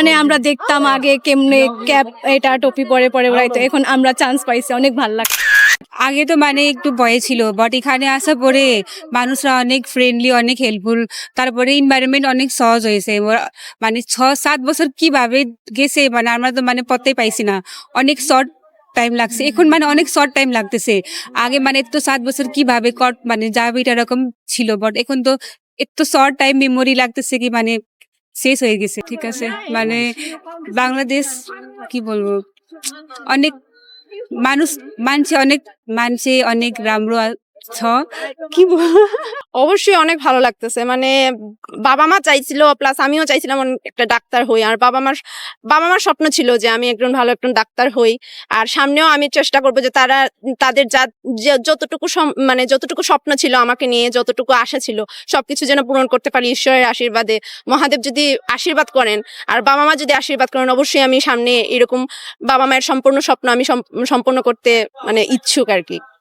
মানে আমরা দেখতাম আগে কেমনে ক্যাপ এটা টপি পরে পরে উড়াইতো, এখন আমরা চান্স পাইছি, অনেক ভালো লাগে। আগে তো মানে একটু ভয় ছিল, বাট এখানে আসার পরে মানুষরা অনেক ফ্রেন্ডলি, অনেক হেল্পফুল। তারপরে এনভায়রনমেন্ট অনেক সহজ হয়েছে। মানে 6-7 বছর কিভাবে গেছে মানে আমরা তো মানে পড়তেই পাইছি না, অনেক শর্ট টাইম লাগছে। এখন মানে অনেক শর্ট টাইম লাগতেছে। আগে মানে তো 7 বছর কিভাবে মানে যাবে এটা এরকম ছিল, বাট এখন তো এত শর্ট টাইম মেমোরি লাগতেছে কি মানে শেষ হয়ে গেছে। ঠিক আছে, মানে বাংলাদেশ কি বলবো, অনেক মানুষ মানছে অনেক রামরো কি অবশ্যই অনেক ভালো লাগতেছে। মানে বাবা মা চাইছিল, প্লাস আমিও চাইছিলাম একটা ডাক্তার হই। আর বাবা মার স্বপ্ন ছিল যে আমি ভালো একজন ডাক্তার হই। আর সামনেও আমি চেষ্টা করবো যে তাদের যতটুকু মানে যতটুকু স্বপ্ন ছিল আমাকে নিয়ে, যতটুকু আশা ছিল, সবকিছু যেন পূরণ করতে পারি ঈশ্বরের আশীর্বাদে। মহাদেব যদি আশীর্বাদ করেন আর বাবা মা যদি আশীর্বাদ করেন, অবশ্যই আমি সামনে এরকম বাবা মায়ের সম্পূর্ণ স্বপ্ন আমি সম্পূর্ণ করতে মানে ইচ্ছুক আর কি।